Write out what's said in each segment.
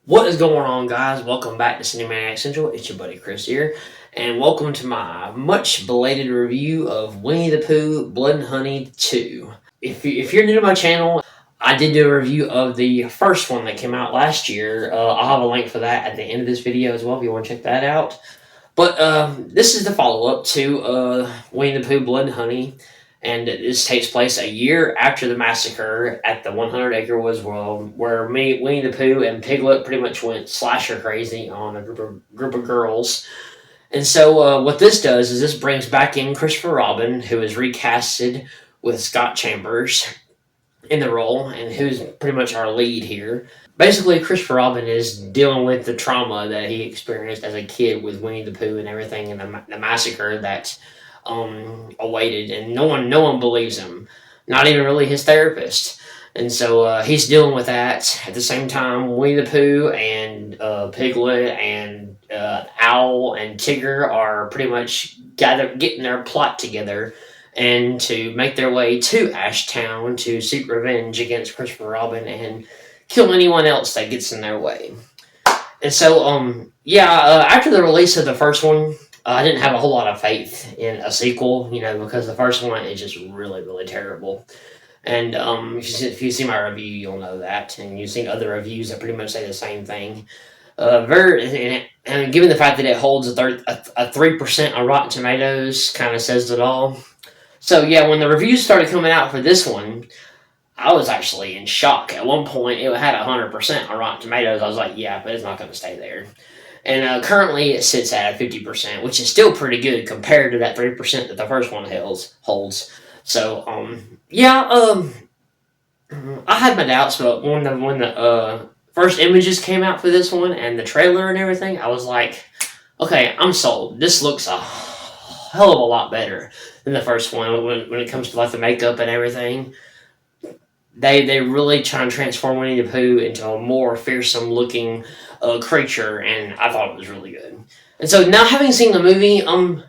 What is going on, guys? Welcome back to Cinemaniac Central. It's your buddy Chris here, and welcome to my much belated review of Winnie the Pooh Blood and Honey 2. If you're new to my channel, I did do a review of the first one that came out last year. I'll have a link for that at the end of this video as well if you want to check that out. But this is the follow up to Winnie the Pooh Blood and Honey, and this takes place a year after the massacre at the 100 Acre Woods World, where Winnie the Pooh and Piglet pretty much went slasher crazy on a group of girls. And so what this does is this brings back in Christopher Robin, who is recasted with Scott Chambers in the role, and who's pretty much our lead here. Basically, Christopher Robin is dealing with the trauma that he experienced as a kid with Winnie the Pooh and everything, and the massacre that awaited, and no one believes him, not even really his therapist. And so he's dealing with that. At the same time, Winnie the Pooh and Piglet and Owl and Tigger are pretty much getting their plot together and to make their way to Ashtown to seek revenge against Christopher Robin and kill anyone else that gets in their way. And so, after the release of the first one, I didn't have a whole lot of faith in a sequel, because the first one is just really, really terrible. And if you see my review, you'll know that. And you've seen other reviews that pretty much say the same thing. And given the fact that it holds a 3% on Rotten Tomatoes, kind of says it all. So yeah, when the reviews started coming out for this one, I was actually in shock. At one point, it had 100% on Rotten Tomatoes. I was like, yeah, but it's not going to stay there. And currently, it sits at 50%, which is still pretty good compared to that 3% that the first one holds. So, I had my doubts, but when the first images came out for this one and the trailer and everything, I was like, okay, I'm sold. This looks a hell of a lot better than the first one when it comes to like the makeup and everything. They really try and transform Winnie the Pooh into a more fearsome looking creature, and I thought it was really good. And so now, having seen the movie, I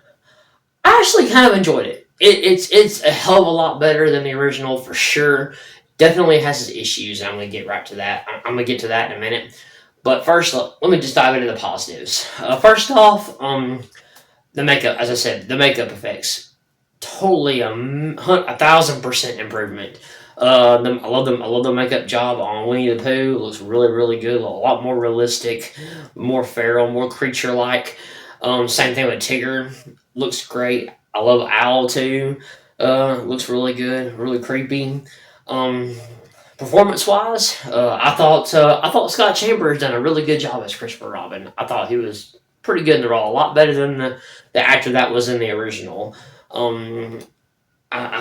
actually kind of enjoyed it. It's a hell of a lot better than the original for sure. Definitely has its issues, and I'm gonna get right to that. I'm gonna get to that in a minute. But first, let me just dive into the positives. First off, the makeup. As I said, the makeup effects totally 1,000% improvement. I love the makeup job on Winnie the Pooh. It looks really, really good. A lot more realistic, more feral, more creature-like. Same thing with Tigger. Looks great. I love Owl too. Looks really good, really creepy. Performance-wise, I thought Scott Chambers done a really good job as Christopher Robin. I thought he was pretty good in the role, a lot better than the actor that was in the original. I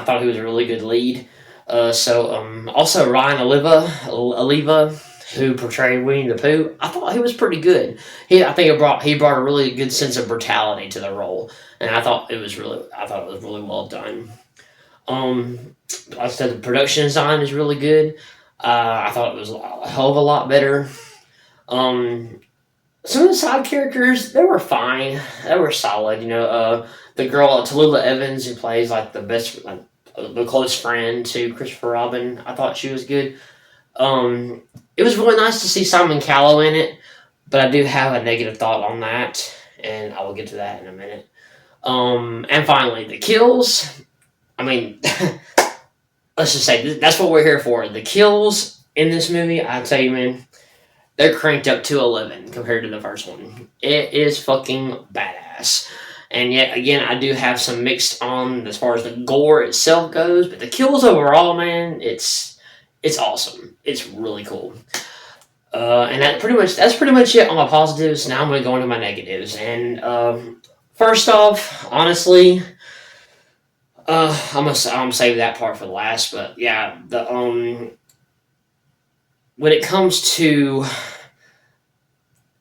thought he was a really good lead. Also Ryan Oliva, who portrayed Winnie the Pooh, I thought he was pretty good. I think he brought a really good sense of brutality to the role, and I thought it was really well done. Like I said, the production design is really good. I thought it was a hell of a lot better. Some of the side characters, they were fine. They were solid. The girl Tallulah Evans, who plays like the close friend to Christopher Robin, I thought she was good. It was really nice to see Simon Callow in it, but I do have a negative thought on that, and I will get to that in a minute. And finally, the kills. I mean, let's just say that's what we're here for. The kills in this movie, I tell you, man, they're cranked up to 11 compared to the first one. It is fucking badass. And yet again, I do have some mixed on as far as the gore itself goes, but the kills overall, man, it's awesome. It's really cool. And that's pretty much it on my positives. Now I'm going to go into my negatives. And first off, honestly, I'm gonna save that part for the last. But yeah, when it comes to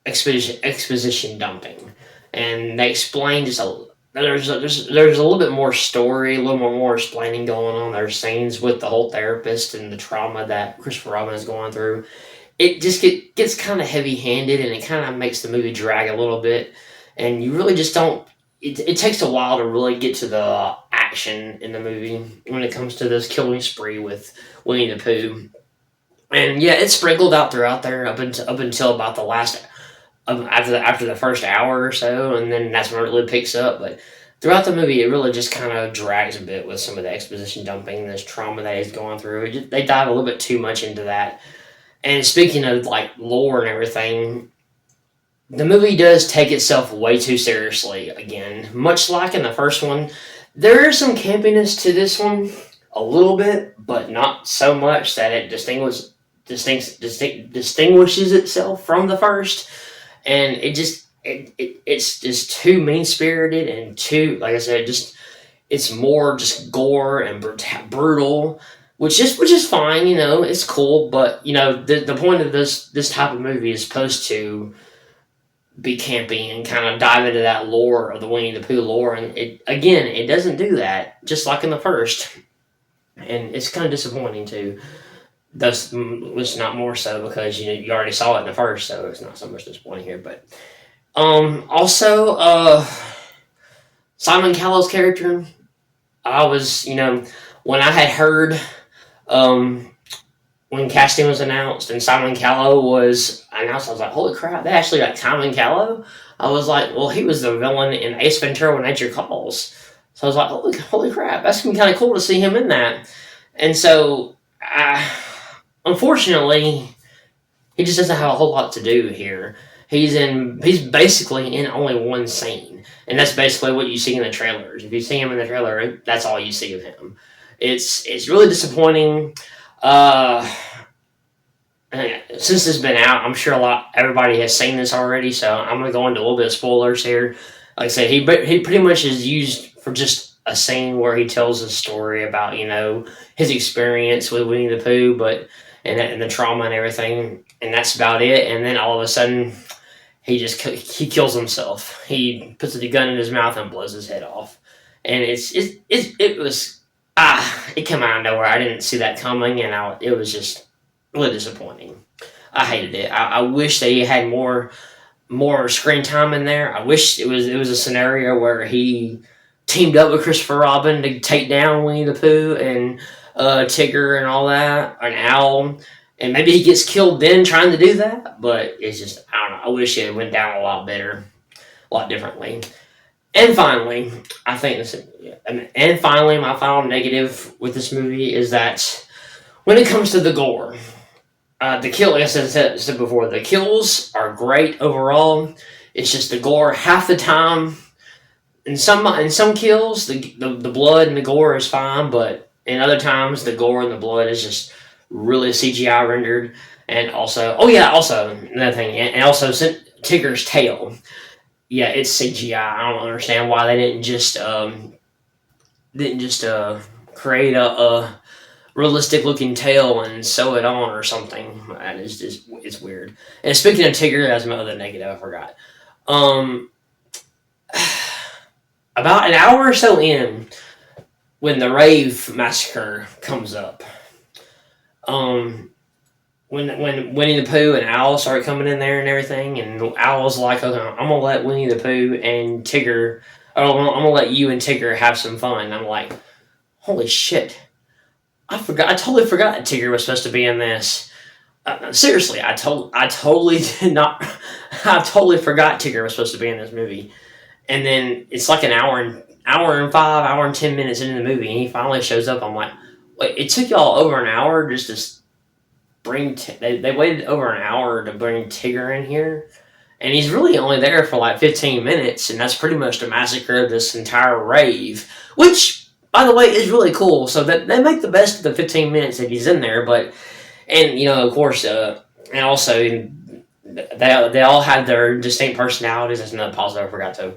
exposition dumping, and they explain there's a little bit more story, a little more explaining going on. There's scenes with the whole therapist and the trauma that Christopher Robin is going through. It just gets kind of heavy-handed, and it kind of makes the movie drag a little bit, and you really just don't. It takes a while to really get to the action in the movie when it comes to this killing spree with Winnie the Pooh. And yeah, it's sprinkled out throughout there up until about the last after the first hour or so, and then that's when it really picks up. But throughout the movie, it really just kind of drags a bit with some of the exposition dumping, this trauma that he's going through. They dive a little bit too much into that. And speaking of like lore and everything, the movie does take itself way too seriously again. Much like in the first one, there is some campiness to this one, a little bit, but not so much that it distinguishes itself from the first. And it's just too mean spirited and too, like I said, just it's more just gore and brutal, which is fine. It's cool. But the point of this type of movie is supposed to be campy and kind of dive into that lore of the Winnie the Pooh lore, and it doesn't do that, just like in the first, and it's kind of disappointing too. Thus, was not more so because you already saw it in the first, so it's not so much disappointing here. But also, Simon Cowell's character, I was when I had heard um, when casting was announced and Simon Callow was announced, I was like, holy crap, they actually got Simon Callow? I was like, well, he was the villain in Ace Ventura When Nature Calls. So I was like, holy crap, that's going to be kind of cool to see him in that. And so, unfortunately, he just doesn't have a whole lot to do here. He's basically in only one scene. And that's basically what you see in the trailers. If you see him in the trailer, that's all you see of him. It's really disappointing. Uh, since it's been out, I'm sure everybody has seen this already, so I'm gonna go into a little bit of spoilers here. Like I said, he pretty much is used for just a scene where he tells a story about his experience with Winnie the Pooh, and the trauma and everything, and that's about it. And then all of a sudden, he kills himself. He puts a gun in his mouth and blows his head off, and it was it came out of nowhere. I didn't see that coming, and it was just really disappointing. I hated it. I wish they had more screen time in there. I wish it was a scenario where he teamed up with Christopher Robin to take down Winnie the Pooh and Tigger and all that, an owl, and maybe he gets killed then trying to do that. But it's just, I don't know. I wish it went down a lot better, a lot differently. And finally, my final negative with this movie is that when it comes to the gore, the kill, like I said before, the kills are great overall. It's just the gore half the time. In some kills, the blood and the gore is fine, but in other times, the gore and the blood is just really CGI rendered. And also, also another thing, and also Tigger's tail. Yeah, it's CGI. I don't understand why they didn't just create a realistic looking tail and sew it on or something. That is just, it's weird. And speaking of Tigger, that's my other negative. I forgot. About an hour or so in, when the rave massacre comes up, when Winnie the Pooh and Owl start coming in there and everything, and Owl's like, okay, I'm gonna let Winnie the Pooh and Tigger, I'm gonna let you and Tigger have some fun. And I'm like, holy shit, I totally forgot Tigger was supposed to be in this. Seriously, I totally did not. I totally forgot Tigger was supposed to be in this movie. And then it's like an hour and 10 minutes into the movie, and he finally shows up. I'm like, wait, it took y'all over an hour just to bring. They waited over an hour to bring Tigger in here, and he's really only there for like 15 minutes, and that's pretty much to massacre this entire rave, which, by the way, is really cool. So that they make the best of the 15 minutes that he's in there, and of course, and also they all have their distinct personalities. That's another positive I forgot to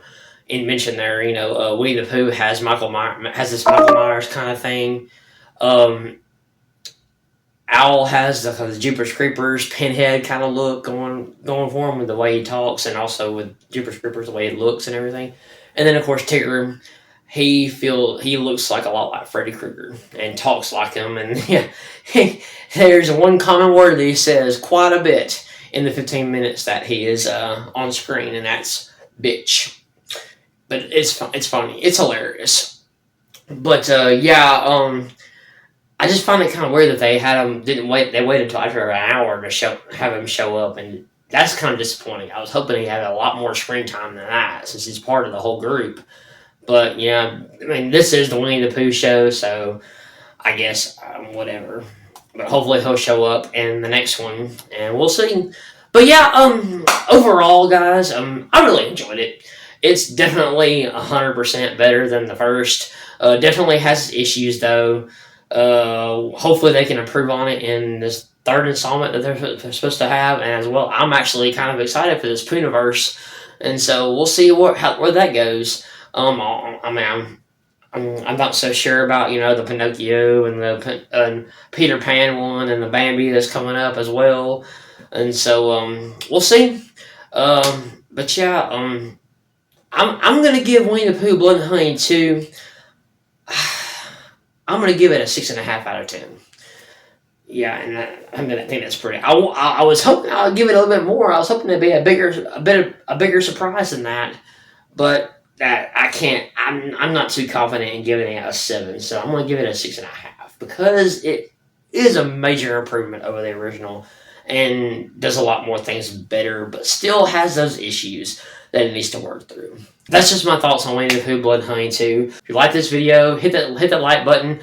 mention there. Winnie the Pooh has this Michael Myers kind of thing. Owl has the Jeepers Creepers Pinhead kind of look going for him with the way he talks, and also with Jeepers Creepers the way he looks and everything. And then of course Tigger, he looks like a lot like Freddy Krueger and talks like him, and there's one common word that he says quite a bit in the 15 minutes that he is on screen, and that's bitch. But it's funny, it's hilarious. But I just find it kind of weird that they had him didn't wait. They waited until after an hour to have him show up, and that's kind of disappointing. I was hoping he had a lot more screen time than that, since he's part of the whole group. But yeah, I mean, this is the Winnie the Pooh show, so I guess whatever. But hopefully he'll show up in the next one, and we'll see. But yeah, overall, guys, I really enjoyed it. It's definitely 100% better than the first. Definitely has issues though. Hopefully they can improve on it in this third installment that they're supposed to have, and as well, I'm actually kind of excited for this Poohniverse, and so we'll see where that goes. I mean, I'm not so sure about the Pinocchio and the Peter Pan one and the Bambi that's coming up as well, and so we'll see. But yeah, I'm gonna give Winnie the Pooh Blood and Honey 2. I'm gonna give it a 6.5 out of 10. Yeah, and I think that's pretty. I was hoping I'll give it a little bit more. I was hoping it'd be a bigger surprise than that, but that I can't. I'm not too confident in giving it a 7, so I'm gonna give it a 6.5 because it is a major improvement over the original and does a lot more things better, but still has those issues that it needs to work through. That's just my thoughts on Winnie the Pooh Blood and Honey 2. If you like this video, hit that like button.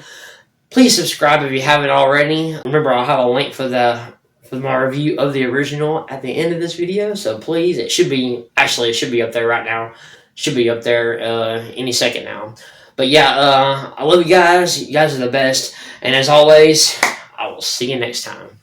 Please subscribe if you haven't already. Remember, I'll have a link for my review of the original at the end of this video. So please, it should be up there right now. Should be up there any second now. But yeah, I love you guys. You guys are the best. And as always, I will see you next time.